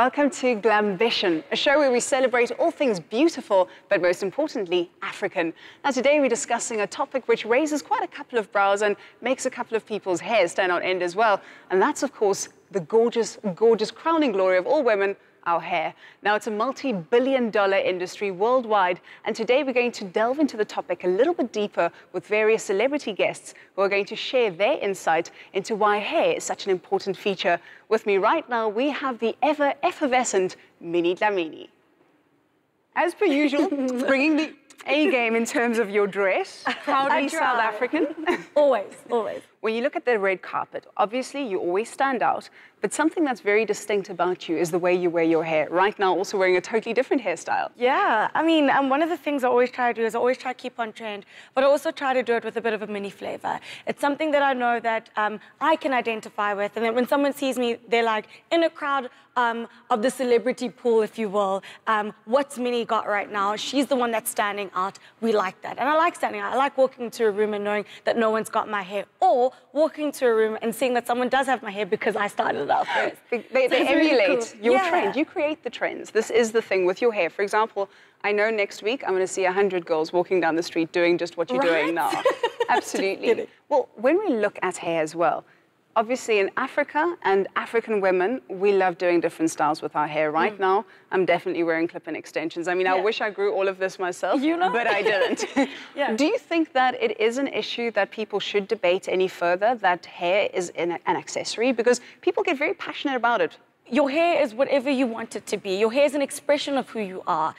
Welcome to Glambition, a show where we celebrate all things beautiful, but most importantly, African. Now today we're discussing a topic which raises quite a couple of brows and makes a couple of people's hair stand on end as well. And that's, of course, the gorgeous, gorgeous crowning glory of all women, our hair. Now it's a multi-billion-dollar industry worldwide, and today we're going to delve into the topic a little bit deeper with various celebrity guests who are going to share their insight into why hair is such an important feature. With me right now, we have the ever-effervescent Minnie Dlamini. As per usual, bringing the A-game in terms of your dress, proudly South African. Always, always. When you look at the red carpet, obviously you always stand out, but something that's very distinct about you is the way you wear your hair. Right now, also wearing a totally different hairstyle. Yeah, I mean, one of the things I always try to do is I always try to keep on trend, but I also try to do it with a bit of a mini flavor. It's something that I know that I can identify with, and then when someone sees me, they're like, in a crowd of the celebrity pool, if you will, what's Minnie got right now? She's the one that's standing out. We like that. And I like standing out. I like walking into a room and knowing that no one's got my hair, or walking to a room and seeing that someone does have my hair because I started it out first. They emulate cool. your trend. You create the trends. This is the thing with your hair. For example, I know next week I'm going to see 100 girls walking down the street doing just what you're doing now. Absolutely. Well, when we look at hair as well, obviously in Africa and African women, we love doing different styles with our hair. Right now, I'm definitely wearing clip-in extensions. I mean, I wish I grew all of this myself, but I didn't. Do you think that it is an issue that people should debate any further, that hair is an accessory? Because people get very passionate about it. Your hair is whatever you want it to be. Your hair is an expression of who you are.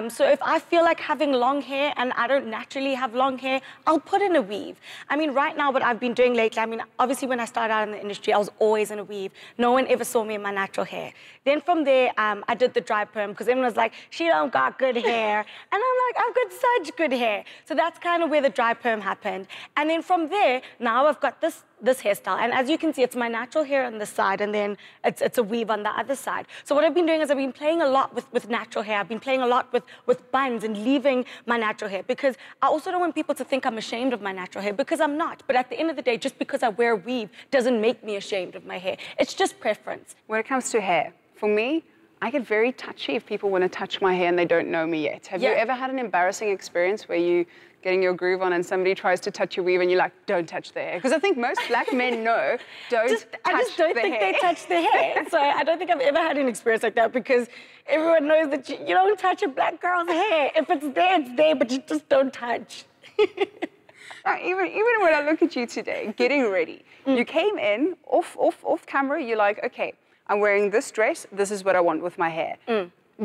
So if I feel like having long hair and I don't naturally have long hair, I'll put in a weave. I mean, right now, what I've been doing lately, I mean, obviously when I started out in the industry, I was always in a weave. No one ever saw me in my natural hair. Then from there, I did the dry perm because everyone was like, she don't got good hair. And I'm like, I've got such good hair. So that's kind of where the dry perm happened. And then from there, now I've got this hairstyle. And as you can see, it's my natural hair on this side, and then it's a weave on the other side. So what I've been doing is I've been playing a lot with natural hair. I've been playing a lot with buns and leaving my natural hair, because I also don't want people to think I'm ashamed of my natural hair, because I'm not. But at the end of the day, just because I wear a weave doesn't make me ashamed of my hair. It's just preference. When it comes to hair, for me, I get very touchy if people want to touch my hair and they don't know me yet. Have you ever had an embarrassing experience where you getting your groove on and somebody tries to touch your weave and you're like, don't touch their hair? Because I think most black men know, I just don't think they touch their hair. So I don't think I've ever had an experience like that, because everyone knows that you don't touch a black girl's hair. If it's there, but you just don't touch. Now, even when I look at you today, getting ready, you came in off camera, you're like, okay, I'm wearing this dress, this is what I want with my hair.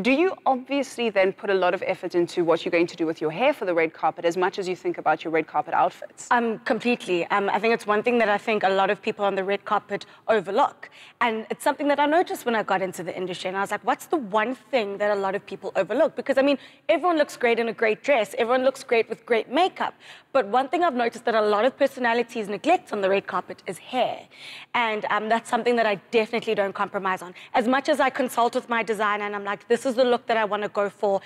Do you obviously then put a lot of effort into what you're going to do with your hair for the red carpet as much as you think about your red carpet outfits? Completely. I think it's one thing that I think a lot of people on the red carpet overlook. And it's something that I noticed when I got into the industry. And I was like, what's the one thing that a lot of people overlook? Because, I mean, everyone looks great in a great dress. Everyone looks great with great makeup. But one thing I've noticed that a lot of personalities neglect on the red carpet is hair. And that's something that I definitely don't compromise on. As much as I consult with my designer and I'm like, this is the look that I want to go for,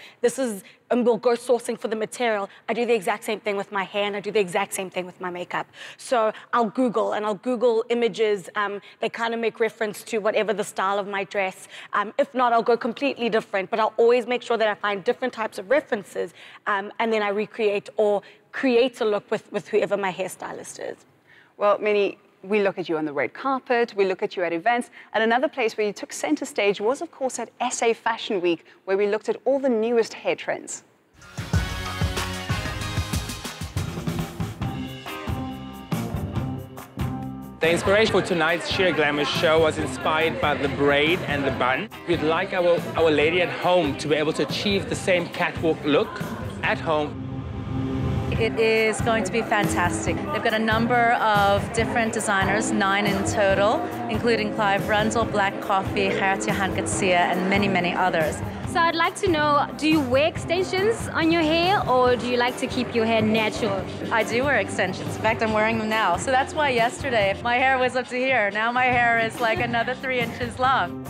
and we'll go sourcing for the material, I do the exact same thing with my hair, and I do the exact same thing with my makeup. So I'll Google images that kind of make reference to whatever the style of my dress. If not, I'll go completely different, but I'll always make sure that I find different types of references, and then I recreate or create a look with whoever my hairstylist is. Well, Minnie, we look at you on the red carpet, we look at you at events, and another place where you took center stage was, of course, at SA Fashion Week, where we looked at all the newest hair trends. The inspiration for tonight's Sheer Glamour show was inspired by the braid and the bun. We'd like our lady at home to be able to achieve the same catwalk look at home. It is going to be fantastic. They've got a number of different designers, 9 in total, including Clive Rundle, Black Coffee, Gertje Hanketsia, and many, many others. So I'd like to know, do you wear extensions on your hair, or do you like to keep your hair natural? I do wear extensions. In fact, I'm wearing them now. So that's why yesterday my hair was up to here. Now my hair is like another 3 inches long.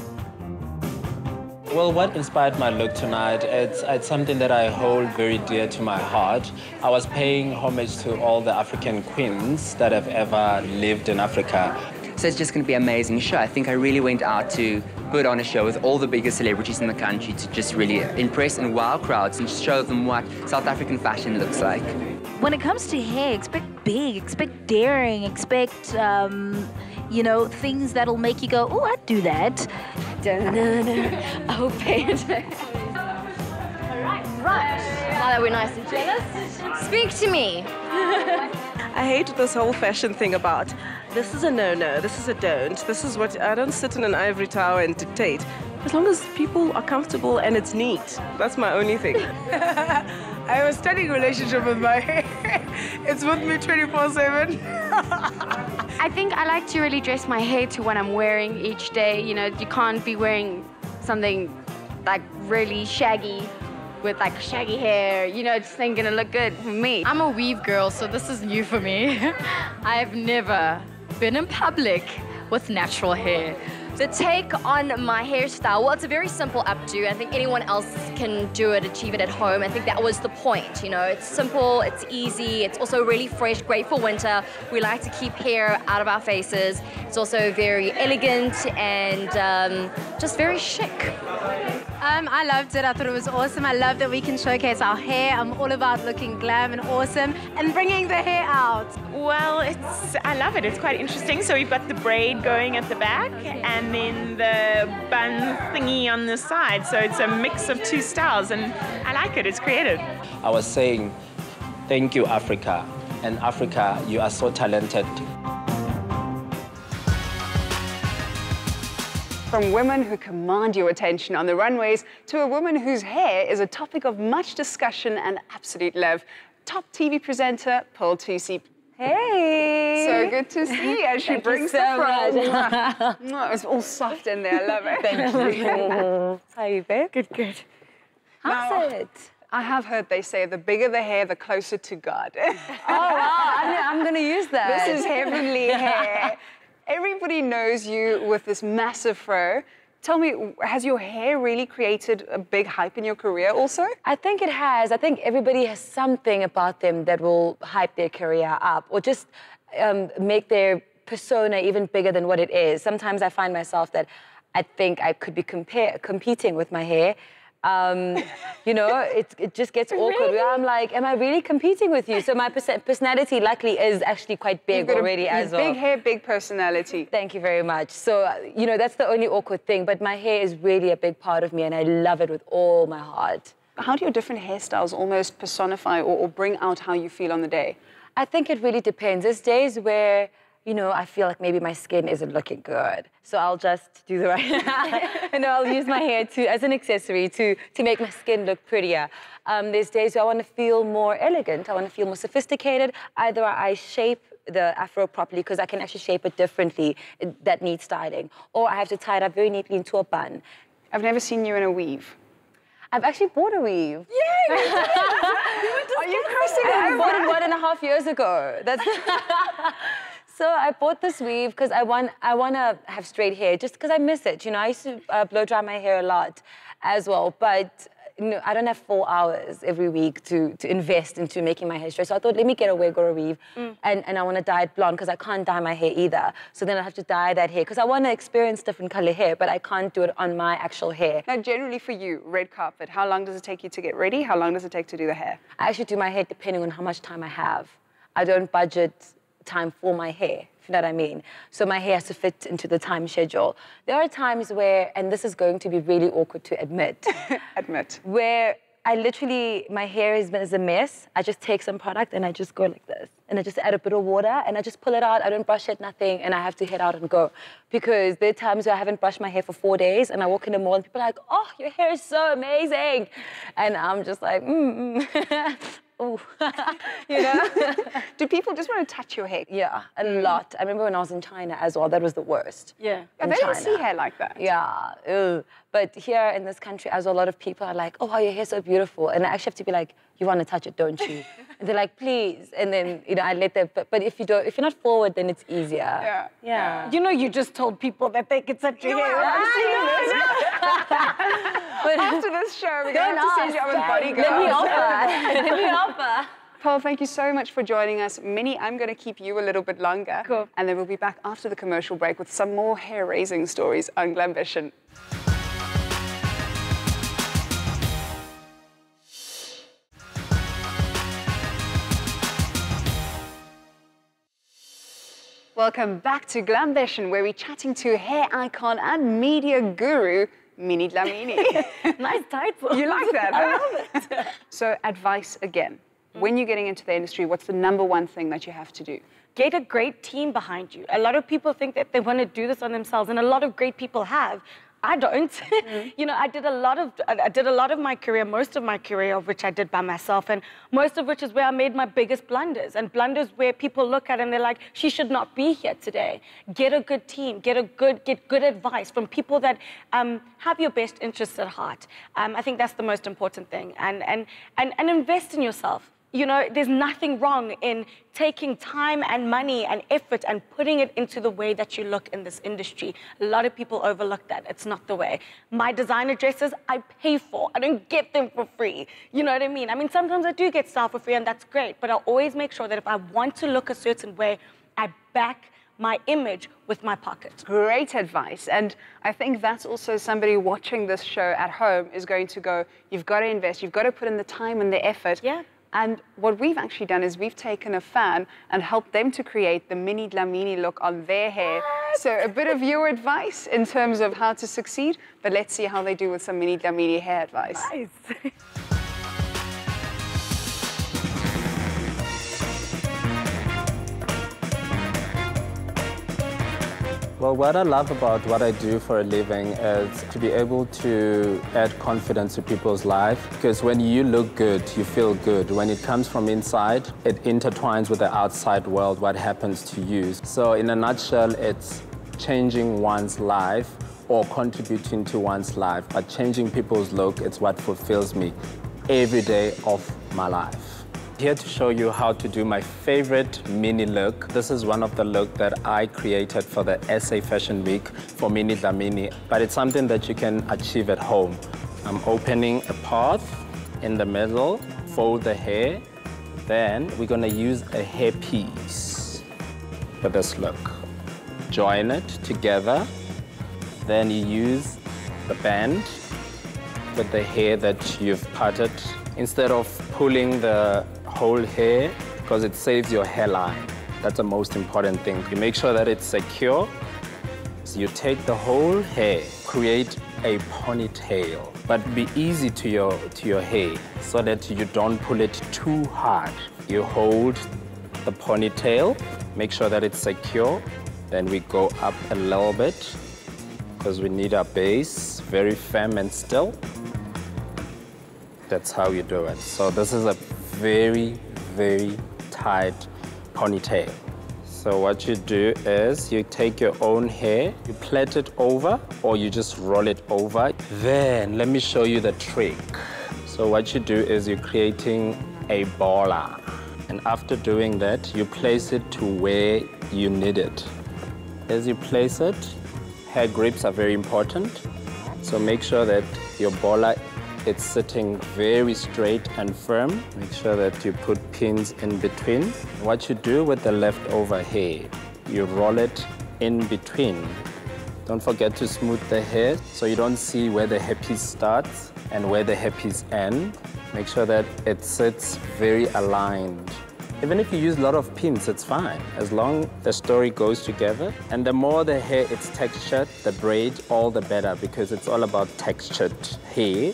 Well, what inspired my look tonight, it's something that I hold very dear to my heart. I was paying homage to all the African queens that have ever lived in Africa. So it's just going to be an amazing show. I think I really went out to put on a show with all the biggest celebrities in the country to just really impress and wow crowds and show them what South African fashion looks like. When it comes to hair, expect big, expect daring, expect, you know, things that'll make you go, oh, I'd do that. I'll pay it. Right. Now that we're nice and jealous, speak to me. I hate this whole fashion thing about this is a no-no, this is a don't, this is what, I don't sit in an ivory tower and dictate. As long as people are comfortable and it's neat, that's my only thing. I have a stunning relationship with my hair. It's with me 24/7. I think I like to really dress my hair to what I'm wearing each day. You know, you can't be wearing something like really shaggy with like shaggy hair, you know, just ain't gonna look good for me. I'm a weave girl, so this is new for me. I've never been in public with natural hair. The take on my hairstyle, well, it's a very simple updo. I think anyone else can do it, achieve it at home. I think that was the point, you know. It's simple, it's easy, it's also really fresh, great for winter. We like to keep hair out of our faces. It's also very elegant and just very chic. I loved it. I thought it was awesome. I love that we can showcase our hair. I'm all about looking glam and awesome and bringing the hair out. Well, I love it. It's quite interesting. So we've got the braid going at the back and then the bun thingy on the side. So it's a mix of two styles and I like it. It's creative. I was saying, thank you, Africa. And Africa, you are so talented. From women who command your attention on the runways to a woman whose hair is a topic of much discussion and absolute love, top TV presenter Pearl Thusi. Hey! So good to see you as she brings the fro. It's all soft in there, I love it. Thank you. How are you, babe? Good, good. How's it? I have heard they say the bigger the hair, the closer to God. Oh, wow, I'm going to use that. This is heavenly hair. Everybody knows you with this massive fro. Tell me, has your hair really created a big hype in your career also? I think it has. I think everybody has something about them that will hype their career up or just make their persona even bigger than what it is. Sometimes I find myself that I think I could be competing with my hair. You know, it just gets awkward. Really? I'm like, am I really competing with you? So my personality luckily is actually quite big already as well. Big hair, big personality. Thank you very much. So, you know, that's the only awkward thing, but my hair is really a big part of me and I love it with all my heart. How do your different hairstyles almost personify or bring out how you feel on the day? I think it really depends. There's days where, you know, I feel like maybe my skin isn't looking good. So I'll just do the right, and I'll use my hair as an accessory to make my skin look prettier. There's days where I want to feel more elegant. I want to feel more sophisticated. Either I shape the afro properly because I can actually shape it differently, that needs styling. Or I have to tie it up very neatly into a bun. I've never seen you in a weave. I've actually bought a weave. Yay! Are you crossing it? I bought it 1.5 years ago. That's So I bought this weave because I want to have straight hair, just because I miss it. You know, I used to blow dry my hair a lot as well, but you know, I don't have 4 hours every week to invest into making my hair straight. So I thought, let me get a wig or a weave, and I want to dye it blonde because I can't dye my hair either. So then I have to dye that hair because I want to experience different color hair, but I can't do it on my actual hair. Now, generally for you, red carpet, how long does it take you to get ready? How long does it take to do the hair? I actually do my hair depending on how much time I have. I don't budget time for my hair, if you know what I mean. So my hair has to fit into the time schedule. There are times where, and this is going to be really awkward to admit, where I literally, my hair is a mess. I just take some product and I just go like this. And I just add a bit of water and I just pull it out. I don't brush it, nothing, and I have to head out and go. Because there are times where I haven't brushed my hair for 4 days and I walk in the mall and people are like, oh, your hair is so amazing. And I'm just like, ooh, you know? Do people just want to touch your hair? Yeah, a lot. I remember when I was in China as well, that was the worst. Yeah. They don't see hair like that. Yeah, ew. But here in this country, as well, a lot of people are like, oh, wow, your hair's so beautiful. And I actually have to be like, you want to touch it, don't you? And they're like, please. And then, you know, I let them, but if you're not forward, then it's easier. Yeah. You know, you just told people that they could touch your hair. But after this show, we're going to have to send you out with bodyguards. Let me offer. Pearl, thank you so much for joining us. Minnie, I'm going to keep you a little bit longer. Cool. And then we'll be back after the commercial break with some more hair-raising stories on Glambition. Welcome back to Glambition, where we're chatting to hair icon and media guru, Minnie Dlamini. Nice title. You like that, huh? I love it. So, advice again. When you're getting into the industry, what's the #1 thing that you have to do? Get a great team behind you. A lot of people think that they want to do this on themselves, and a lot of great people have. I don't. You know, I did a lot of my career, most of my career of which I did by myself, and most of which is where I made my biggest blunders, and blunders where people look at and they're like, she should not be here today. Get a good team, get good advice from people that have your best interests at heart. I think that's the most important thing, and invest in yourself. You know, there's nothing wrong in taking time and money and effort and putting it into the way that you look in this industry. A lot of people overlook that. It's not the way. My designer dresses, I pay for. I don't get them for free. You know what I mean? I mean, sometimes I do get stuff for free, and that's great. But I always make sure that if I want to look a certain way, I back my image with my pocket. Great advice. And I think that's also somebody watching this show at home is going to go, you've got to invest, you've got to put in the time and the effort. Yeah. And what we've actually done is we've taken a fan and helped them to create the Minnie Dlamini look on their hair. So a bit of your advice in terms of how to succeed, but let's see how they do with some Minnie Dlamini hair advice. Nice. Well, what I love about what I do for a living is to be able to add confidence to people's life, because when you look good, you feel good. When it comes from inside, it intertwines with the outside world, what happens to you. So in a nutshell, it's changing one's life or contributing to one's life, but changing people's look, it's what fulfills me every day of my life. Here to show you how to do my favorite mini look. This is one of the looks that I created for the SA Fashion Week for Minnie Dlamini, but it's something that you can achieve at home. I'm opening a path in the middle, fold the hair, then we're gonna use a hair piece for this look. Join it together, then you use the band with the hair that you've parted. Instead of pulling the whole hair, because it saves your hairline. That's the most important thing. You make sure that it's secure. So you take the whole hair, create a ponytail, but be easy to your hair so that you don't pull it too hard. You hold the ponytail, make sure that it's secure. Then we go up a little bit because we need our base very firm and still. That's how you do it. So this is a very, very tight ponytail. So what you do is you take your own hair, you plait it over, or you just roll it over. Then let me show you the trick. So what you do is you're creating a baller. And after doing that, you place it to where you need it. As you place it, hair grips are very important. So make sure that your baller, it's sitting very straight and firm. Make sure that you put pins in between. What you do with the leftover hair, you roll it in between. Don't forget to smooth the hair so you don't see where the hairpiece starts and where the hairpiece ends. Make sure that it sits very aligned. Even if you use a lot of pins, it's fine, as long as the story goes together. And the more the hair is textured, the braid, all the better, because it's all about textured hair.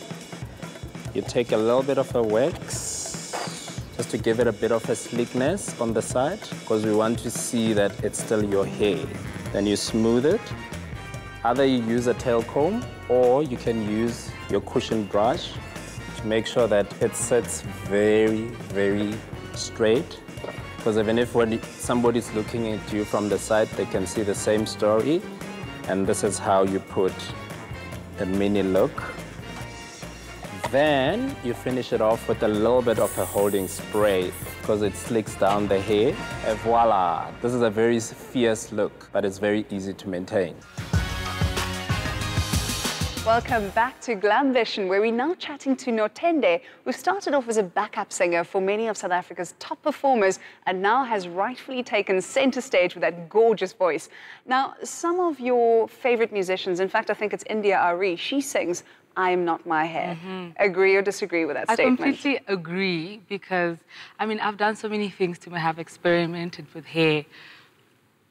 You take a little bit of a wax, just to give it a bit of a sleekness on the side, because we want to see that it's still your hair. Then you smooth it. Either you use a tail comb, or you can use your cushion brush to make sure that it sits very, very straight. Because even if when somebody's looking at you from the side, they can see the same story. And this is how you put a mini look. Then you finish it off with a little bit of a holding spray because it slicks down the hair. And voila! This is a very fierce look, but it's very easy to maintain. Welcome back to Glambition, where we're now chatting to Notende, who started off as a backup singer for many of South Africa's top performers and now has rightfully taken center stage with that gorgeous voice. Now, some of your favorite musicians, in fact, I think it's India Ari, she sings I Am Not My Hair. Agree or disagree with that statement? I completely agree because, I mean, I've done so many things to have experimented with hair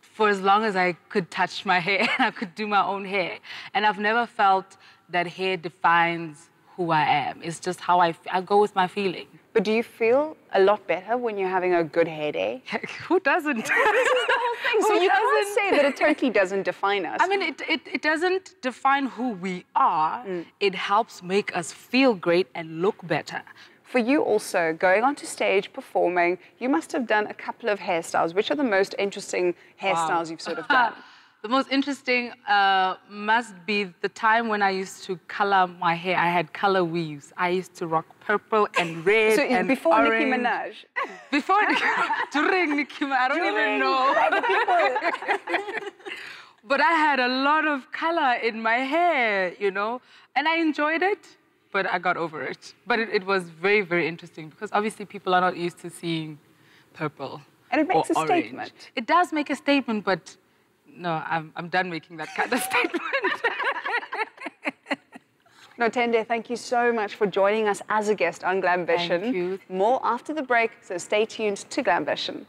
for as long as I could touch my hair and I could do my own hair. And I've never felt that hair defines who I am. It's just how I go with my feeling. But do you feel a lot better when you're having a good hair day? Who doesn't? This is the whole thing. So you can't say that it totally doesn't define us. I mean, it doesn't define who we are. It helps make us feel great and look better. For you also, going onto stage, performing, you must have done a couple of hairstyles. Which are the most interesting hairstyles you've sort of done? The most interesting must be the time when I used to color my hair. I had color weaves. I used to rock purple and red and before orange. Nicki Minaj? Before during Nicki Minaj, I don't even know. But I had a lot of color in my hair, you know, and I enjoyed it. But I got over it. But it was very, very interesting because obviously people are not used to seeing purple. And it makes a orange. statement. It does make a statement, but no, I'm done making that kind of statement. Notende, thank you so much for joining us as a guest on Glambition. Thank you. More after the break, so stay tuned to Glambition.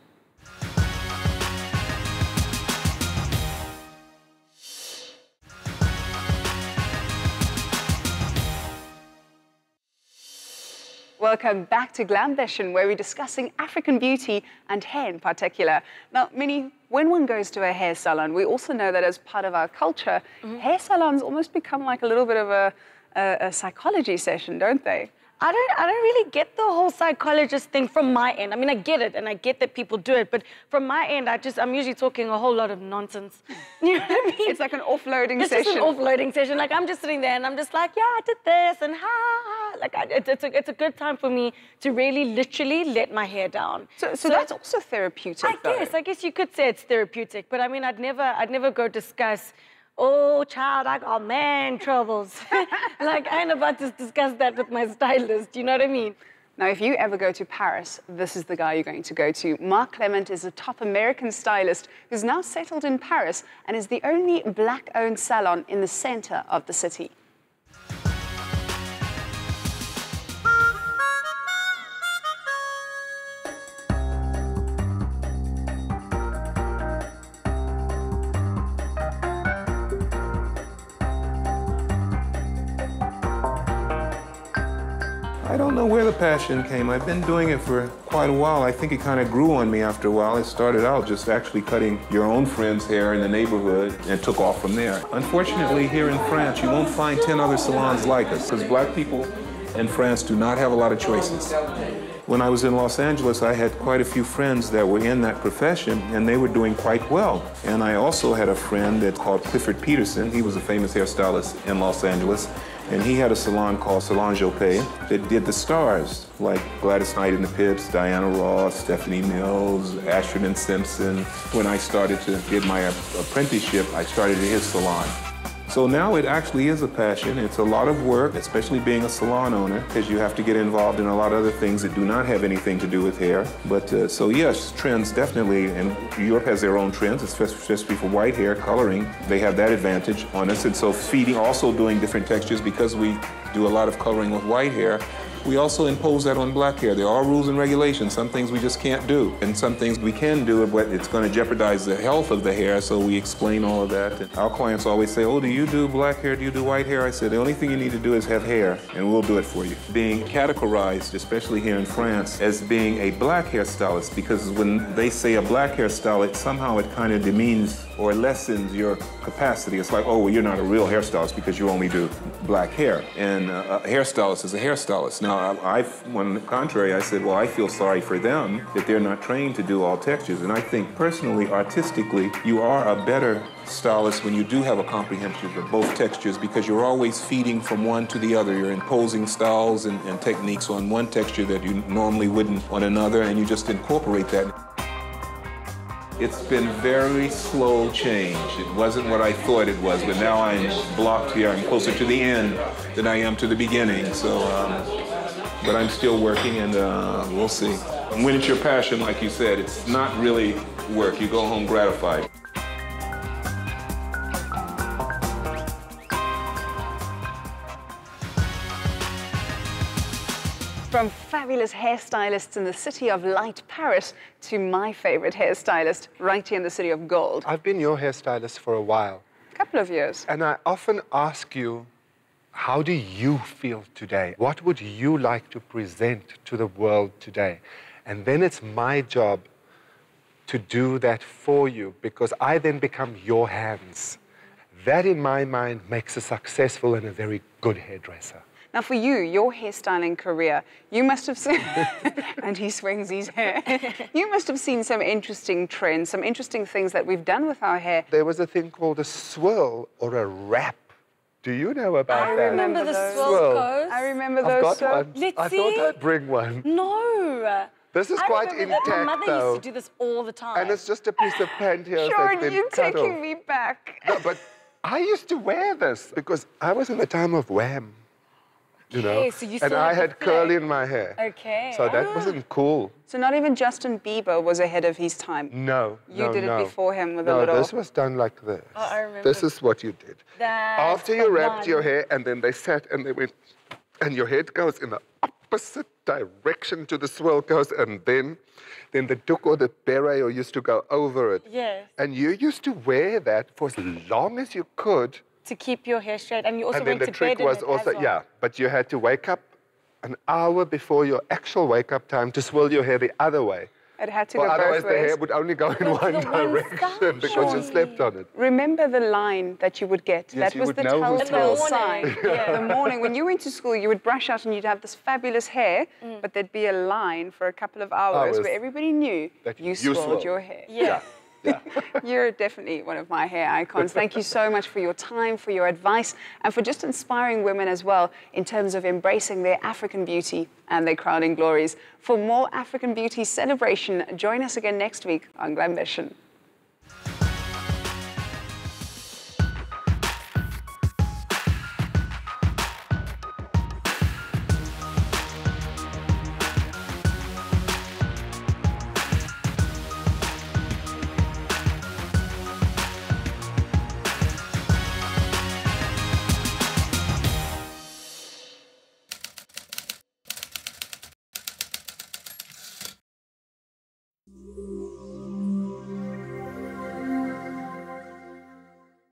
Welcome back to Glambition, where we're discussing African beauty and hair in particular. Now, Minnie, when one goes to a hair salon, we also know that as part of our culture, hair salons almost become like a little bit of a psychology session, don't they? I don't really get the whole psychologist thing from my end. I mean, I get it, and I get that people do it, but from my end, I'm usually talking a whole lot of nonsense. You know what I mean? It's like an offloading session. It's just an offloading session. Like, I'm just sitting there, and I'm just like, yeah, I did this, and ha. Like, it's a good time for me to really, literally let my hair down. So that's also therapeutic, I guess you could say it's therapeutic, but I mean, I'd never go discuss, oh, child, I got man troubles. Like, I ain't about to discuss that with my stylist, you know what I mean? Now, if you ever go to Paris, this is the guy you're going to go to. Mark Clement is a top American stylist who's now settled in Paris and is the only black-owned salon in the center of the city. I don't know where the passion came. I've been doing it for quite a while. I think it kind of grew on me after a while. It started out just actually cutting your own friend's hair in the neighborhood and took off from there. Unfortunately, here in France, you won't find 10 other salons like us because black people in France do not have a lot of choices. When I was in Los Angeles, I had quite a few friends that were in that profession, and they were doing quite well. And I also had a friend that's called Clifford Peterson. He was a famous hairstylist in Los Angeles. And he had a salon called Salon that did the stars, like Gladys Knight and the Pips, Diana Ross, Stephanie Mills, Ashford and Simpson. When I started to get my apprenticeship, I started at his salon. So now it actually is a passion. It's a lot of work, especially being a salon owner, because you have to get involved in a lot of other things that do not have anything to do with hair. But so yes, trends definitely, and Europe has their own trends, especially for white hair, coloring. They have that advantage on us. And so feeding, also doing different textures, because we do a lot of coloring with white hair, we also impose that on black hair. There are rules and regulations. Some things we just can't do, and some things we can do, but it's going to jeopardize the health of the hair, so we explain all of that. And our clients always say, oh, do you do black hair? Do you do white hair? I said, the only thing you need to do is have hair, and we'll do it for you. Being categorized, especially here in France, as being a black hairstylist, because when they say a black hairstylist, somehow it kind of demeans or lessens your capacity. It's like, oh, well, you're not a real hairstylist because you only do black hair. And a hairstylist is a hairstylist. Now, on the contrary, I said, well, I feel sorry for them that they're not trained to do all textures. And I think personally, artistically, you are a better stylist when you do have a comprehension of both textures, because you're always feeding from one to the other. You're imposing styles and techniques on one texture that you normally wouldn't on another, and you just incorporate that. It's been very slow change. It wasn't what I thought it was, but now I'm blocked here. I'm closer to the end than I am to the beginning. So, but I'm still working, and we'll see. When it's your passion, like you said, it's not really work. You go home gratified. From fabulous hairstylists in the city of light, Paris, to my favorite hairstylist right here in the city of gold. I've been your hairstylist for a while. A couple of years. And I often ask you, how do you feel today? What would you like to present to the world today? And then it's my job to do that for you, because I then become your hands. That, in my mind, makes a successful and a very good hairdresser. Now, for you, your hairstyling career, you must have seen, and he swings his hair, you must have seen some interesting trends, some interesting things that we've done with our hair. There was a thing called a swirl or a wrap. Do you know about that? I remember the swirl goes. I remember I've those. got one. Let's I see. thought I'd bring one. No. This is quite intact, my mother though. used to do this all the time. And it's just a piece of pantyhose Sharon, that's been you're cut taking off. me back. No, but I used to wear this because I was in the time of Wham. You know, Okay, so you and still I have the had curly in my hair. Okay. So that wasn't cool. So not even Justin Bieber was ahead of his time. No, You no, did it no. before him with a No, little... this was done like this. Oh, I remember. This is what you did. That's After the you wrapped one. your hair, and then they sat and they went, and your head goes in the opposite direction to the swirl goes, and then the doek or the beret used to go over it. Yes. And you used to wear that for as long as you could. To keep your hair straight, and you also And then went the to trick bed was in it also, as well. yeah, but you had to wake up an hour before your actual wake-up time to swirl your hair the other way. It had to Well, go otherwise both ways. the hair would only go in one direction because you slept on it. Remember the line that you would get? Yes, that you was would the know who's telltale swirl. sign. The morning, when you went to school, you would brush out and you'd have this fabulous hair, but there'd be a line for a couple of hours where everybody knew that you you swirled swirled. your hair. Yeah. You're definitely one of my hair icons. Thank you so much for your time, for your advice, and for just inspiring women as well in terms of embracing their African beauty and their crowning glories. For more African beauty celebration, join us again next week on Glambition.